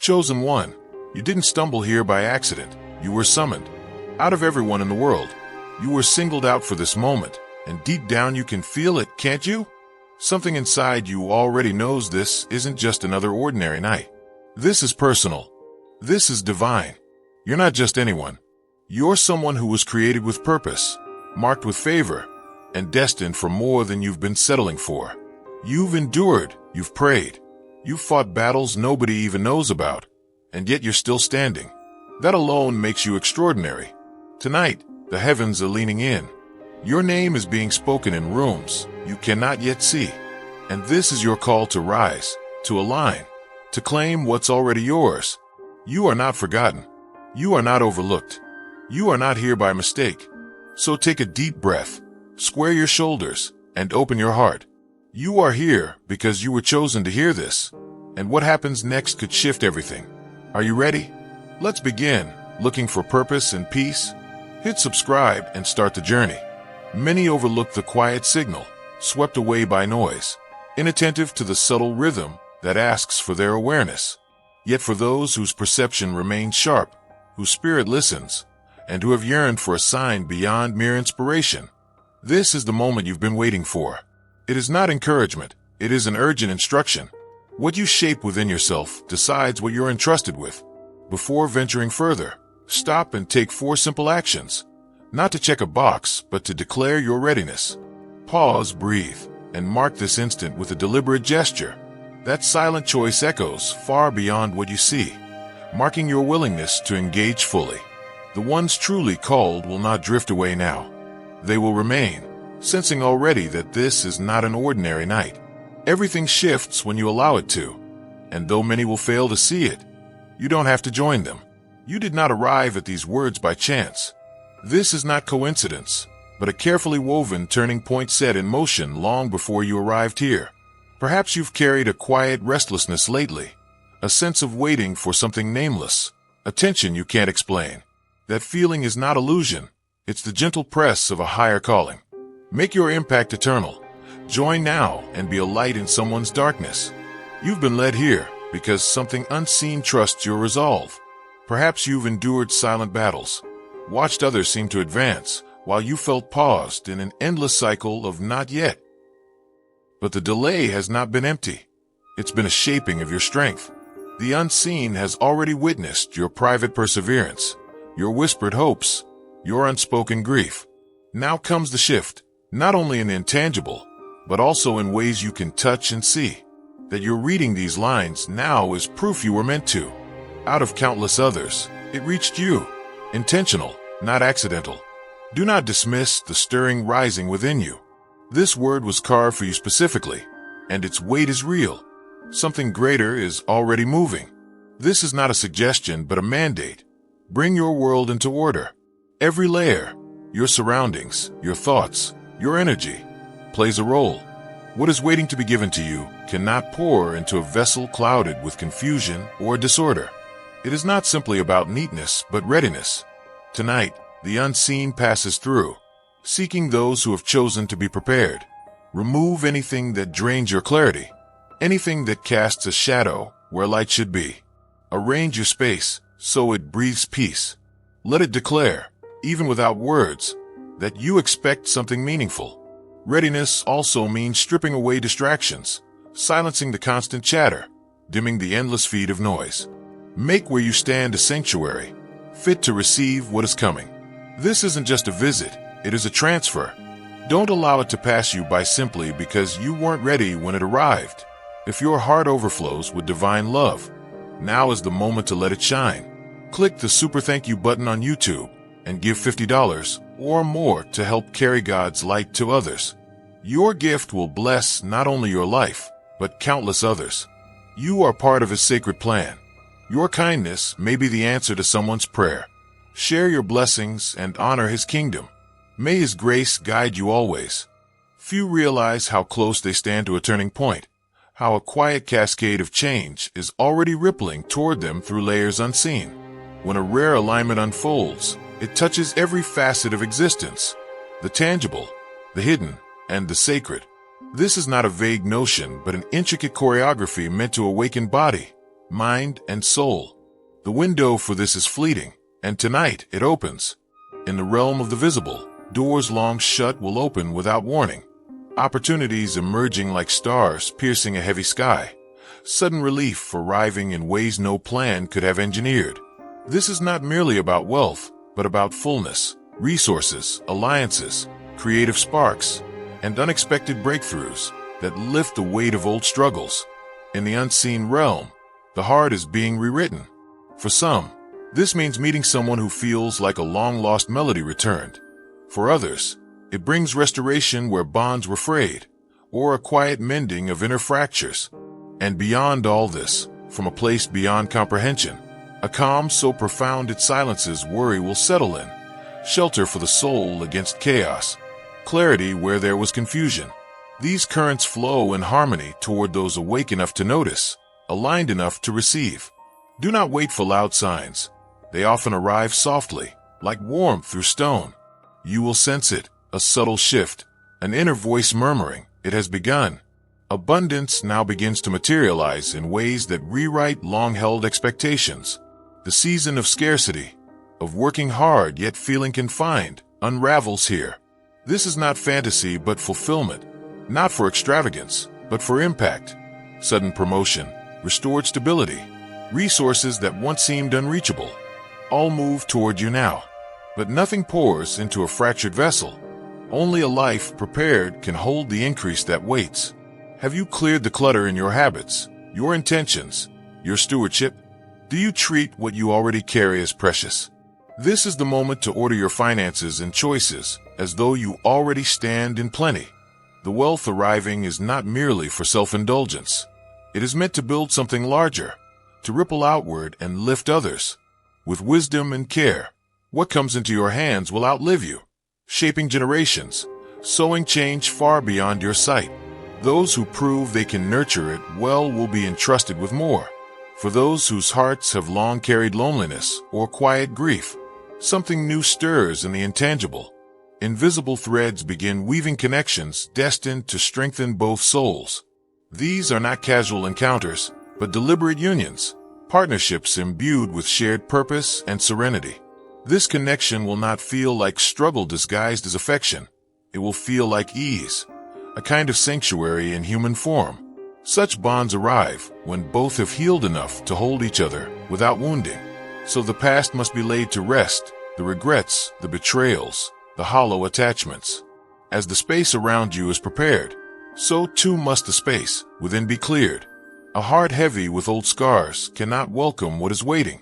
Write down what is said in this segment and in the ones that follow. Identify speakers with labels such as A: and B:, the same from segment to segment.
A: Chosen one, you didn't stumble here by accident. You were summoned. Out of everyone in the world, you were singled out for this moment, and deep down you can feel it, can't you? Something inside you already knows this isn't just another ordinary night. This is personal. This is divine. You're not just anyone. You're someone who was created with purpose, marked with favor, and destined for more than you've been settling for. You've endured, you've prayed, you've fought battles nobody even knows about, and yet you're still standing. That alone makes you extraordinary. Tonight, the heavens are leaning in. Your name is being spoken in rooms you cannot yet see. And this is your call to rise, to align, to claim what's already yours. You are not forgotten. You are not overlooked. You are not here by mistake. So take a deep breath, square your shoulders, and open your heart. You are here because you were chosen to hear this. And what happens next could shift everything. Are you ready? Let's begin. Looking for purpose and peace? Hit subscribe and start the journey. Many overlook the quiet signal, swept away by noise, inattentive to the subtle rhythm that asks for their awareness. Yet for those whose perception remains sharp, whose spirit listens, and who have yearned for a sign beyond mere inspiration, this is the moment you've been waiting for. It is not encouragement, it is an urgent instruction. What you shape within yourself decides what you're entrusted with. Before venturing further, stop and take 4 simple actions. Not to check a box, but to declare your readiness. Pause, breathe, and mark this instant with a deliberate gesture. That silent choice echoes far beyond what you see, marking your willingness to engage fully. The ones truly called will not drift away now. They will remain, sensing already that this is not an ordinary night. Everything shifts when you allow it to, and though many will fail to see it, you don't have to join them. You did not arrive at these words by chance. This is not coincidence, but a carefully woven turning point set in motion long before you arrived here. Perhaps you've carried a quiet restlessness lately, a sense of waiting for something nameless, a tension you can't explain. That feeling is not illusion, it's the gentle press of a higher calling. Make your impact eternal. Join now and be a light in someone's darkness. You've been led here because something unseen trusts your resolve. Perhaps you've endured silent battles, watched others seem to advance, while you felt paused in an endless cycle of not yet. But the delay has not been empty. It's been a shaping of your strength. The unseen has already witnessed your private perseverance, your whispered hopes, your unspoken grief. Now comes the shift, not only in the intangible, but also in ways you can touch and see. That you're reading these lines now is proof you were meant to. Out of countless others, it reached you. Intentional, not accidental. Do not dismiss the stirring rising within you. This word was carved for you specifically, and its weight is real. Something greater is already moving. This is not a suggestion, but a mandate. Bring your world into order. Every layer, your surroundings, your thoughts, your energy, plays a role. What is waiting to be given to you cannot pour into a vessel clouded with confusion or disorder. It is not simply about neatness, but readiness. Tonight, the unseen passes through, seeking those who have chosen to be prepared. Remove anything that drains your clarity, anything that casts a shadow where light should be. Arrange your space so it breathes peace. Let it declare, even without words, that you expect something meaningful. Readiness also means stripping away distractions, silencing the constant chatter, dimming the endless feed of noise. Make where you stand a sanctuary, fit to receive what is coming. This isn't just a visit, it is a transfer. Don't allow it to pass you by simply because you weren't ready when it arrived. If your heart overflows with divine love, now is the moment to let it shine. Click the super thank you button on YouTube and give $50 or more to help carry God's light to others. Your gift will bless not only your life, but countless others. You are part of His sacred plan. Your kindness may be the answer to someone's prayer. Share your blessings and honor His kingdom. May His grace guide you always. Few realize how close they stand to a turning point, how a quiet cascade of change is already rippling toward them through layers unseen. When a rare alignment unfolds, it touches every facet of existence, the tangible, the hidden, and the sacred. This is not a vague notion, but an intricate choreography meant to awaken body, mind, and soul. The window for this is fleeting, and tonight it opens. In the realm of the visible, doors long shut will open without warning. Opportunities emerging like stars piercing a heavy sky. Sudden relief arriving in ways no plan could have engineered. This is not merely about wealth, but about fullness, resources, alliances, creative sparks, and unexpected breakthroughs that lift the weight of old struggles. In the unseen realm, the heart is being rewritten. For some, this means meeting someone who feels like a long-lost melody returned. For others, it brings restoration where bonds were frayed, or a quiet mending of inner fractures. And beyond all this, from a place beyond comprehension, a calm so profound it silences worry will settle in, shelter for the soul against chaos, clarity where there was confusion. These currents flow in harmony toward those awake enough to notice, aligned enough to receive. Do not wait for loud signs. They often arrive softly, like warmth through stone. You will sense it, a subtle shift, an inner voice murmuring, "It has begun." Abundance now begins to materialize in ways that rewrite long-held expectations. The season of scarcity, of working hard yet feeling confined, unravels here. This is not fantasy but fulfillment, not for extravagance, but for impact. Sudden promotion, restored stability, resources that once seemed unreachable, all move toward you now. But nothing pours into a fractured vessel. Only a life prepared can hold the increase that waits. Have you cleared the clutter in your habits, your intentions, your stewardship? Do you treat what you already carry as precious? This is the moment to order your finances and choices as though you already stand in plenty. The wealth arriving is not merely for self-indulgence. It is meant to build something larger, to ripple outward and lift others. With wisdom and care, what comes into your hands will outlive you, shaping generations, sowing change far beyond your sight. Those who prove they can nurture it well will be entrusted with more. For those whose hearts have long carried loneliness or quiet grief, something new stirs in the intangible. Invisible threads begin weaving connections destined to strengthen both souls. These are not casual encounters, but deliberate unions, partnerships imbued with shared purpose and serenity. This connection will not feel like struggle disguised as affection. It will feel like ease, a kind of sanctuary in human form. Such bonds arrive when both have healed enough to hold each other without wounding. So the past must be laid to rest, the regrets, the betrayals, the hollow attachments. As the space around you is prepared, so too must the space within be cleared. A heart heavy with old scars cannot welcome what is waiting.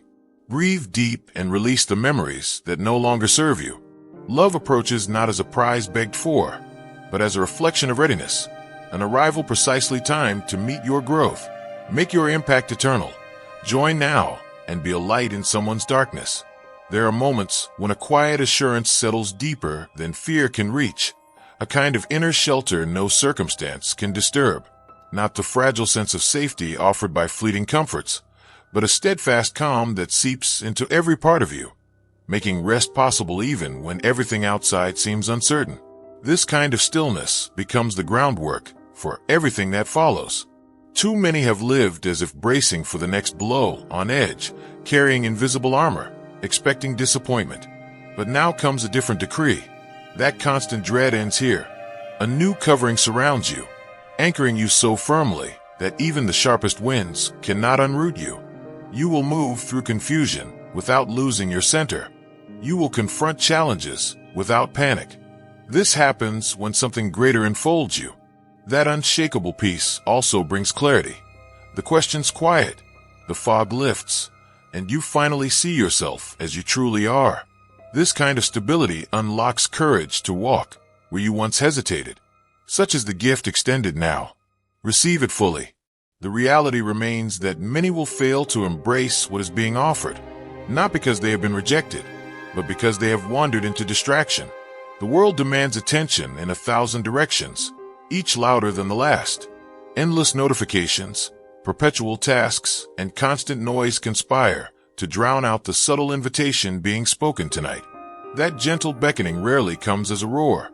A: Breathe deep and release the memories that no longer serve you. Love approaches not as a prize begged for, but as a reflection of readiness, an arrival precisely timed to meet your growth. Make your impact eternal. Join now and be a light in someone's darkness. There are moments when a quiet assurance settles deeper than fear can reach, a kind of inner shelter no circumstance can disturb. Not the fragile sense of safety offered by fleeting comforts, but a steadfast calm that seeps into every part of you, making rest possible even when everything outside seems uncertain. This kind of stillness becomes the groundwork for everything that follows. Too many have lived as if bracing for the next blow, on edge, carrying invisible armor, expecting disappointment. But now comes a different decree. That constant dread ends here. A new covering surrounds you, anchoring you so firmly that even the sharpest winds cannot unroot you. You will move through confusion without losing your center. You will confront challenges without panic. This happens when something greater enfolds you. That unshakable peace also brings clarity. The questions quiet, the fog lifts, and you finally see yourself as you truly are. This kind of stability unlocks courage to walk where you once hesitated. Such is the gift extended now. Receive it fully. The reality remains that many will fail to embrace what is being offered, not because they have been rejected, but because they have wandered into distraction. The world demands attention in 1,000 directions, each louder than the last. Endless notifications, perpetual tasks, and constant noise conspire to drown out the subtle invitation being spoken tonight. That gentle beckoning rarely comes as a roar.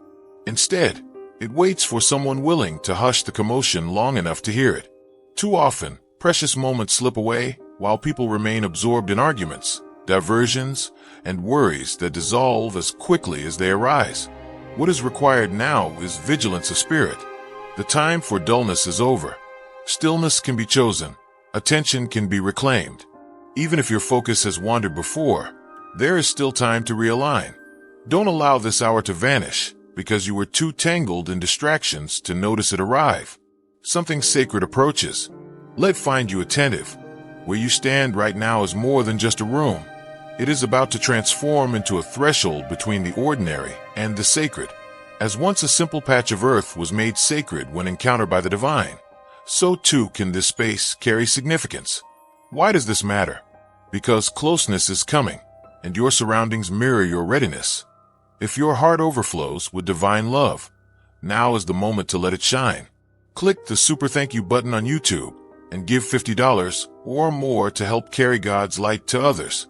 A: Instead, it waits for someone willing to hush the commotion long enough to hear it. Too often, precious moments slip away, while people remain absorbed in arguments, diversions, and worries that dissolve as quickly as they arise. What is required now is vigilance of spirit. The time for dullness is over. Stillness can be chosen. Attention can be reclaimed. Even if your focus has wandered before, there is still time to realign. Don't allow this hour to vanish because you were too tangled in distractions to notice it arrive. Something sacred approaches. Let it find you attentive. Where you stand right now is more than just a room. It is about to transform into a threshold between the ordinary and the sacred. As once a simple patch of earth was made sacred when encountered by the divine, so too can this space carry significance. Why does this matter? Because closeness is coming, and your surroundings mirror your readiness. If your heart overflows with divine love, now is the moment to let it shine. Click the super thank you button on YouTube and give $50 or more to help carry God's light to others.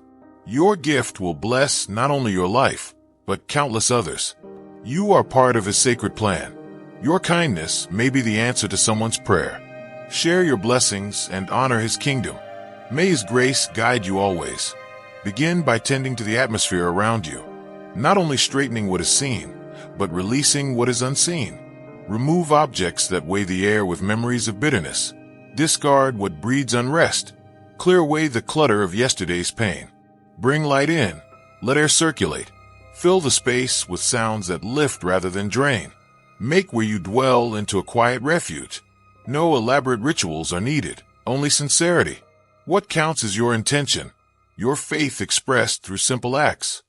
A: Your gift will bless not only your life, but countless others. You are part of His sacred plan. Your kindness may be the answer to someone's prayer. Share your blessings and honor His kingdom. May His grace guide you always. Begin by tending to the atmosphere around you, not only straightening what is seen, but releasing what is unseen. Remove objects that weigh the air with memories of bitterness. Discard what breeds unrest. Clear away the clutter of yesterday's pain. Bring light in. Let air circulate. Fill the space with sounds that lift rather than drain. Make where you dwell into a quiet refuge. No elaborate rituals are needed, only sincerity. What counts is your intention, your faith expressed through simple acts.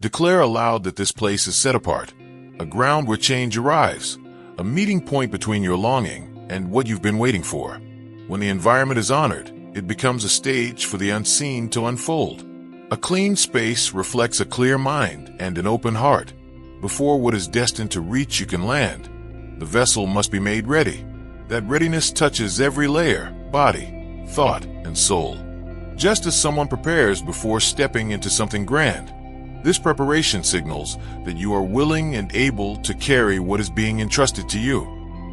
A: Declare aloud that this place is set apart, a ground where change arrives, a meeting point between your longing and what you've been waiting for. When the environment is honored, it becomes a stage for the unseen to unfold. A clean space reflects a clear mind and an open heart. Before what is destined to reach you can land, the vessel must be made ready. That readiness touches every layer, body, thought, and soul. Just as someone prepares before stepping into something grand, this preparation signals that you are willing and able to carry what is being entrusted to you.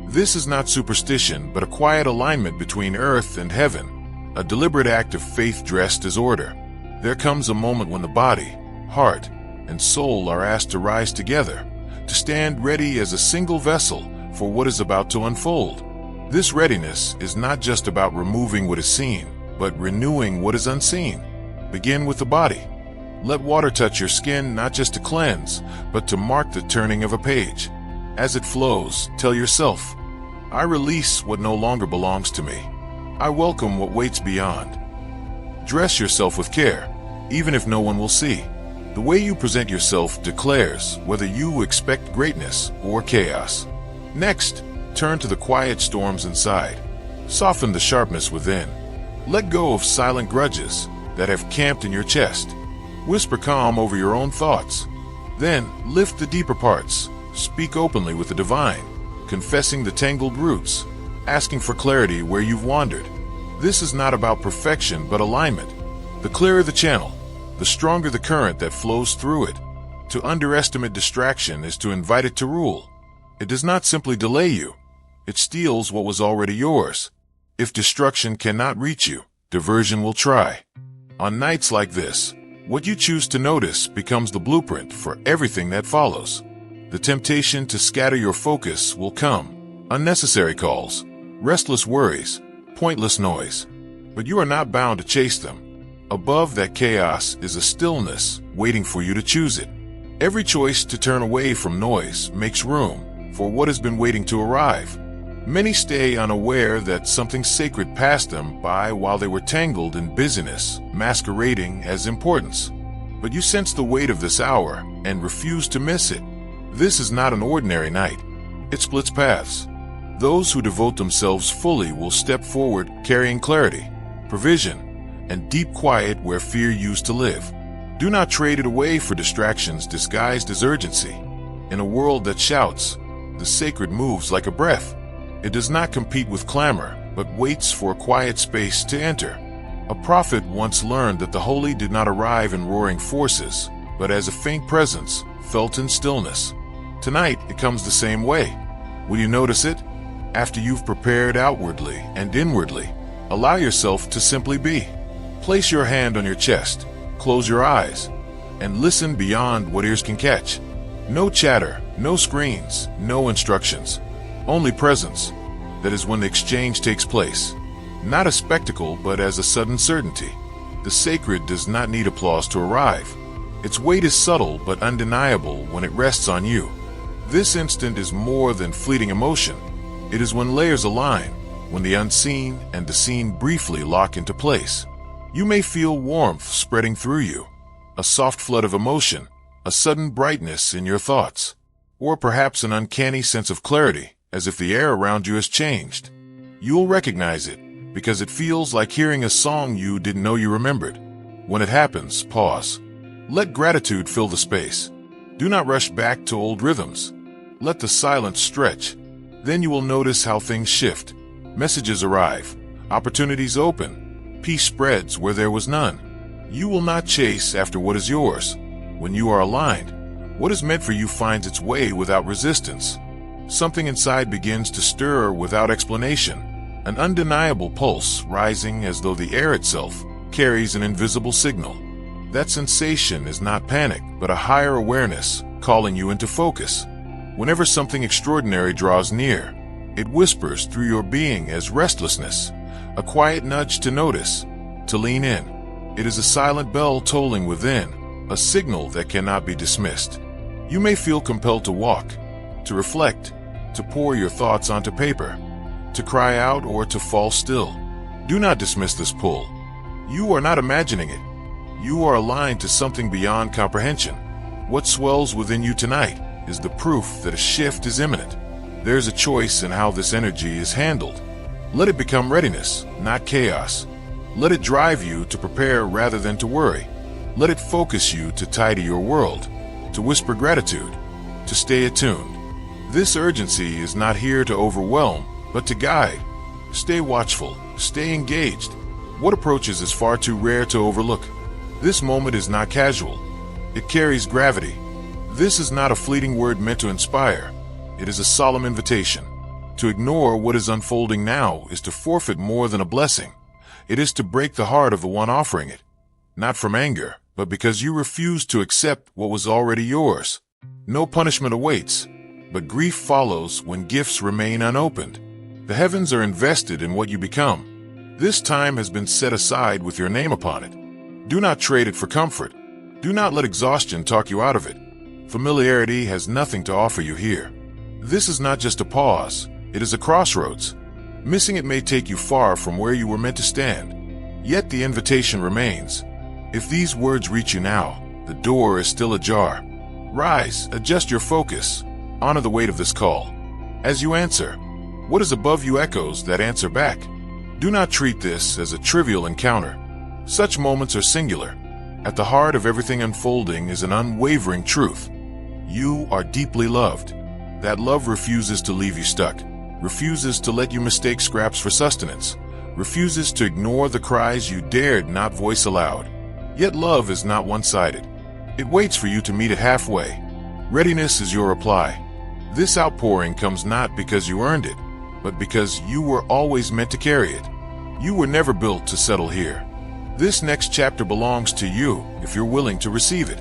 A: This is not superstition, but a quiet alignment between earth and heaven, a deliberate act of faith dressed as order. There comes a moment when the body, heart, and soul are asked to rise together, to stand ready as a single vessel for what is about to unfold. This readiness is not just about removing what is seen, but renewing what is unseen. Begin with the body. Let water touch your skin not just to cleanse, but to mark the turning of a page. As it flows, tell yourself, I release what no longer belongs to me. I welcome what waits beyond. Dress yourself with care, even if no one will see. The way you present yourself declares whether you expect greatness or chaos. Next, turn to the quiet storms inside. Soften the sharpness within. Let go of silent grudges that have camped in your chest. Whisper calm over your own thoughts. Then, lift the deeper parts. Speak openly with the divine, confessing the tangled roots, asking for clarity where you've wandered. This is not about perfection, but alignment. The clearer the channel, the stronger the current that flows through it. To underestimate distraction is to invite it to rule. It does not simply delay you. It steals what was already yours. If destruction cannot reach you, diversion will try. On nights like this, what you choose to notice becomes the blueprint for everything that follows. The temptation to scatter your focus will come. Unnecessary calls, restless worries, pointless noise. But you are not bound to chase them. Above that chaos is a stillness waiting for you to choose it. Every choice to turn away from noise makes room for what has been waiting to arrive. Many stay unaware that something sacred passed them by while they were tangled in busyness, masquerading as importance. But you sense the weight of this hour and refuse to miss it. This is not an ordinary night. It splits paths. Those who devote themselves fully will step forward carrying clarity, provision, and deep quiet where fear used to live. Do not trade it away for distractions disguised as urgency. In a world that shouts, the sacred moves like a breath. It does not compete with clamor, but waits for a quiet space to enter. A prophet once learned that the holy did not arrive in roaring forces, but as a faint presence felt in stillness. Tonight, it comes the same way. Will you notice it? After you've prepared outwardly and inwardly, allow yourself to simply be. Place your hand on your chest, close your eyes, and listen beyond what ears can catch. No chatter, no screens, no instructions, only presence. That is when the exchange takes place. Not a spectacle, but as a sudden certainty. The sacred does not need applause to arrive. Its weight is subtle but undeniable when it rests on you. This instant is more than fleeting emotion. It is when layers align, when the unseen and the seen briefly lock into place. You may feel warmth spreading through you, a soft flood of emotion, a sudden brightness in your thoughts, or perhaps an uncanny sense of clarity, as if the air around you has changed. You'll recognize it, because it feels like hearing a song you didn't know you remembered. When it happens, pause. Let gratitude fill the space. Do not rush back to old rhythms. Let the silence stretch. Then you will notice how things shift. Messages arrive. Opportunities open. Peace spreads where there was none. You will not chase after what is yours. When you are aligned, what is meant for you finds its way without resistance. Something inside begins to stir without explanation, an undeniable pulse rising as though the air itself carries an invisible signal. That sensation is not panic, but a higher awareness calling you into focus. Whenever something extraordinary draws near, it whispers through your being as restlessness, a quiet nudge to notice, to lean in. It is a silent bell tolling within, a signal that cannot be dismissed. You may feel compelled to walk, to reflect, to pour your thoughts onto paper, to cry out or to fall still. Do not dismiss this pull. You are not imagining it. You are aligned to something beyond comprehension. What swells within you tonight is the proof that a shift is imminent. There's a choice in how this energy is handled. Let it become readiness, not chaos. Let it drive you to prepare rather than to worry. Let it focus you to tidy your world, to whisper gratitude, to stay attuned. This urgency is not here to overwhelm, but to guide. Stay watchful, stay engaged. What approaches is far too rare to overlook. This moment is not casual. It carries gravity. This is not a fleeting word meant to inspire. It is a solemn invitation. To ignore what is unfolding now is to forfeit more than a blessing. It is to break the heart of the one offering it. Not from anger, but because you refuse to accept what was already yours. No punishment awaits, but grief follows when gifts remain unopened. The heavens are invested in what you become. This time has been set aside with your name upon it. Do not trade it for comfort. Do not let exhaustion talk you out of it. Familiarity has nothing to offer you here. This is not just a pause. It is a crossroads. Missing it may take you far from where you were meant to stand. Yet the invitation remains. If these words reach you now, the door is still ajar. Rise, adjust your focus, honor the weight of this call. As you answer, what is above you echoes that answer back. Do not treat this as a trivial encounter. Such moments are singular. At the heart of everything unfolding is an unwavering truth. You are deeply loved. That love refuses to leave you stuck, refuses to let you mistake scraps for sustenance, refuses to ignore the cries you dared not voice aloud. Yet love is not one-sided. It waits for you to meet it halfway. Readiness is your reply. This outpouring comes not because you earned it, but because you were always meant to carry it. You were never built to settle here. This next chapter belongs to you if you're willing to receive it.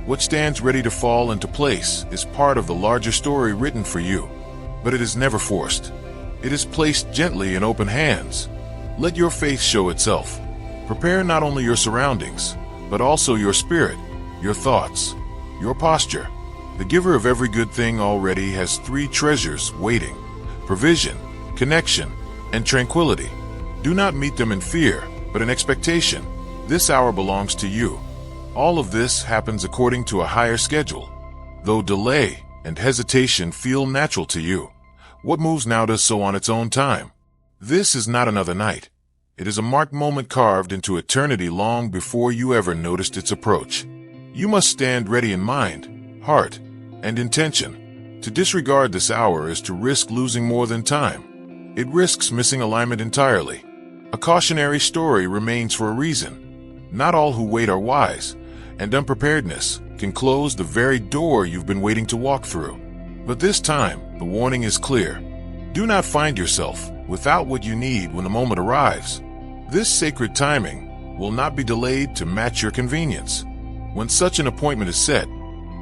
A: What stands ready to fall into place is part of the larger story written for you, but it is never forced. It is placed gently in open hands. Let your faith show itself. Prepare not only your surroundings, but also your spirit, your thoughts, your posture. The giver of every good thing already has 3 treasures waiting: provision, connection, and tranquility. Do not meet them in fear, but in expectation. This hour belongs to you. All of this happens according to a higher schedule. Though delay and hesitation feel natural to you, what moves now does so on its own time. This is not another night. It is a marked moment carved into eternity long before you ever noticed its approach. You must stand ready in mind, heart, and intention. To disregard this hour is to risk losing more than time. It risks missing alignment entirely. A cautionary story remains for a reason. Not all who wait are wise, and unpreparedness can close the very door you've been waiting to walk through. But this time, the warning is clear. Do not find yourself without what you need when the moment arrives. This sacred timing, will not be delayed to match your convenience. When such an appointment is set,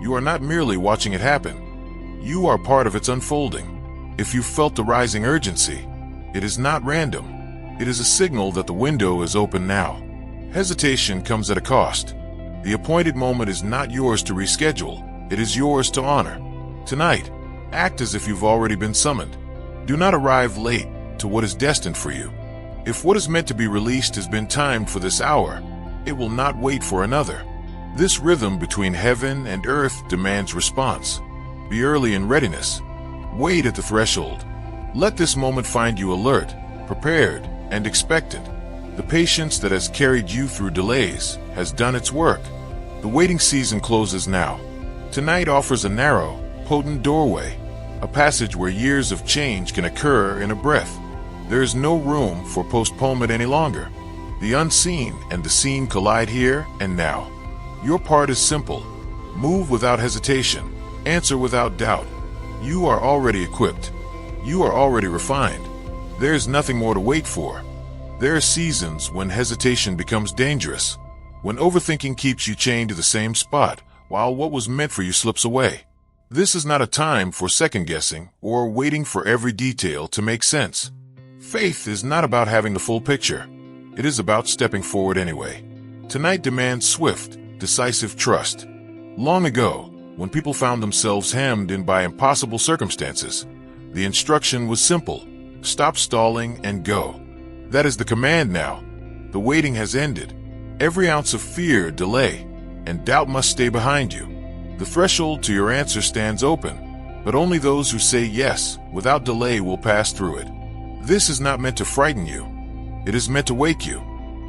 A: you are not merely watching it happen. You are part of its unfolding. If you felt the rising urgency, it is not random. It is a signal that the window is open now. Hesitation comes at a cost. The appointed moment is not yours to reschedule. It is yours to honor. Tonight, act as if you've already been summoned. Do not arrive late to what is destined for you. If what is meant to be released has been timed for this hour, it will not wait for another. This rhythm between heaven and earth demands response. Be early in readiness. Wait at the threshold. Let this moment find you alert, prepared, and expectant. The patience that has carried you through delays has done its work. The waiting season closes now. Tonight offers a narrow, potent doorway, a passage where years of change can occur in a breath. There is no room for postponement any longer. The unseen and the seen collide here and now. Your part is simple. Move without hesitation. Answer without doubt. You are already equipped. You are already refined. There is nothing more to wait for. There are seasons when hesitation becomes dangerous, when overthinking keeps you chained to the same spot, while what was meant for you slips away. This is not a time for second-guessing or waiting for every detail to make sense. Faith is not about having the full picture. It is about stepping forward anyway. Tonight demands swift, decisive trust. Long ago, when people found themselves hemmed in by impossible circumstances, the instruction was simple: stop stalling and go. That is the command now. The waiting has ended. Every ounce of fear, delay, and doubt must stay behind you. The threshold to your answer stands open, but only those who say yes without delay will pass through it. This is not meant to frighten you. It is meant to wake you.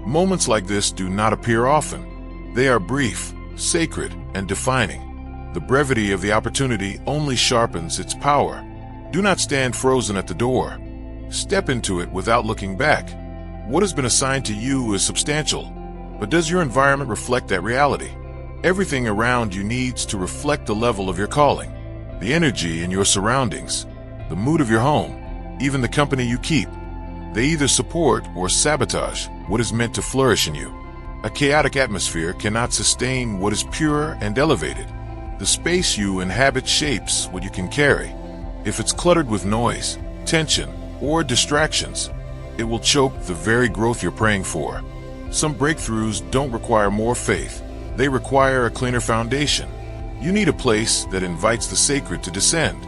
A: Moments like this do not appear often. They are brief, sacred, and defining. The brevity of the opportunity only sharpens its power. Do not stand frozen at the door. Step into it without looking back. What has been assigned to you is substantial, but does your environment reflect that reality? Everything around you needs to reflect the level of your calling, the energy in your surroundings, the mood of your home, even the company you keep. They either support or sabotage what is meant to flourish in you. A chaotic atmosphere cannot sustain what is pure and elevated. The space you inhabit shapes what you can carry. If it's cluttered with noise, tension, or distractions, it will choke the very growth you're praying for. Some breakthroughs don't require more faith. They require a cleaner foundation. You need a place that invites the sacred to descend.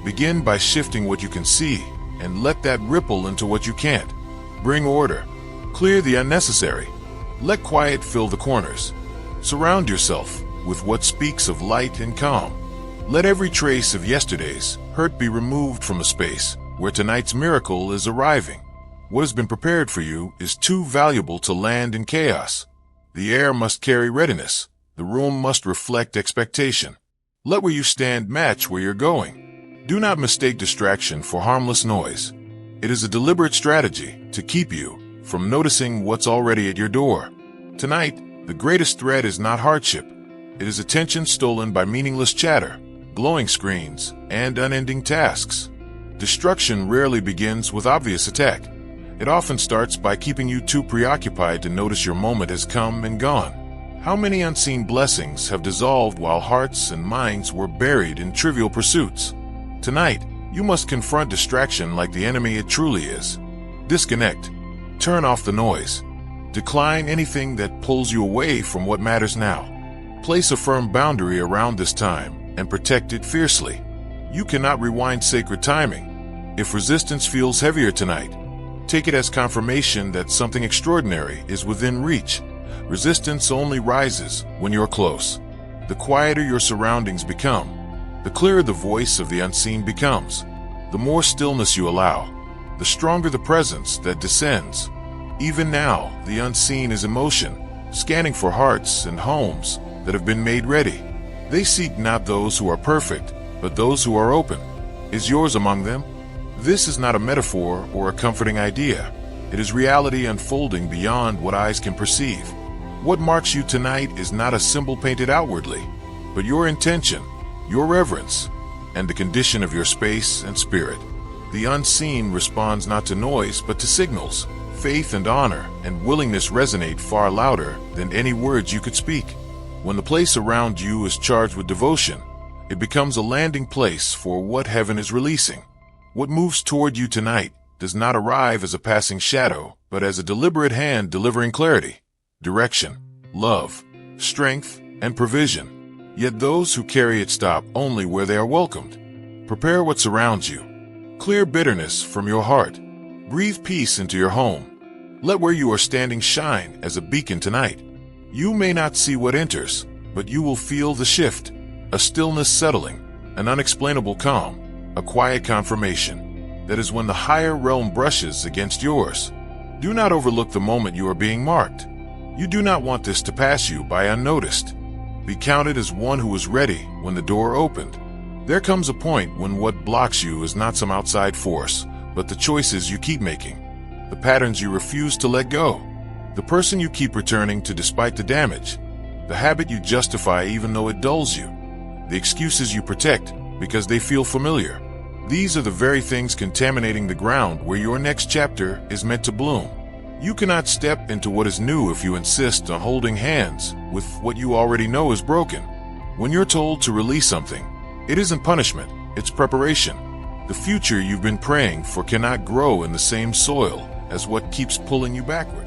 A: Begin by shifting what you can see, and let that ripple into what you can't. Bring order. Clear the unnecessary. Let quiet fill the corners. Surround yourself with what speaks of light and calm. Let every trace of yesterday's hurt be removed from a space where tonight's miracle is arriving. What has been prepared for you is too valuable to land in chaos. The air must carry readiness. The room must reflect expectation. Let where you stand match where you're going. Do not mistake distraction for harmless noise. It is a deliberate strategy to keep you from noticing what's already at your door. Tonight, the greatest threat is not hardship. It is attention stolen by meaningless chatter, glowing screens, and unending tasks. Destruction rarely begins with obvious attack. It often starts by keeping you too preoccupied to notice your moment has come and gone. How many unseen blessings have dissolved while hearts and minds were buried in trivial pursuits? Tonight, you must confront distraction like the enemy it truly is. Disconnect. Turn off the noise. Decline anything that pulls you away from what matters now. Place a firm boundary around this time and protect it fiercely. You cannot rewind sacred timing. If resistance feels heavier tonight, take it as confirmation that something extraordinary is within reach. Resistance only rises when you're close. The quieter your surroundings become, the clearer the voice of the unseen becomes. The more stillness you allow, the stronger the presence that descends. Even now, the unseen is in motion, scanning for hearts and homes that have been made ready. They seek not those who are perfect, but those who are open. Is yours among them? This is not a metaphor or a comforting idea. It is reality unfolding beyond what eyes can perceive. What marks you tonight is not a symbol painted outwardly, but your intention, your reverence, and the condition of your space and spirit. The unseen responds not to noise, but to signals, faith and honor and willingness resonate far louder than any words you could speak. When the place around you is charged with devotion, it becomes a landing place for what heaven is releasing. What moves toward you tonight does not arrive as a passing shadow, but as a deliberate hand delivering clarity, direction, love, strength, and provision. Yet those who carry it stop only where they are welcomed. Prepare what surrounds you. Clear bitterness from your heart. Breathe peace into your home. Let where you are standing shine as a beacon tonight. You may not see what enters, but you will feel the shift, a stillness settling, an unexplainable calm, a quiet confirmation. That is when the higher realm brushes against yours. Do not overlook the moment you are being marked. You do not want this to pass you by unnoticed. Be counted as one who was ready when the door opened. There comes a point when what blocks you is not some outside force, but the choices you keep making, the patterns you refuse to let go, the person you keep returning to despite the damage, the habit you justify even though it dulls you, the excuses you protect because they feel familiar. These are the very things contaminating the ground where your next chapter is meant to bloom. You cannot step into what is new if you insist on holding hands with what you already know is broken. When you're told to release something, it isn't punishment, it's preparation. The future you've been praying for cannot grow in the same soil as what keeps pulling you backward.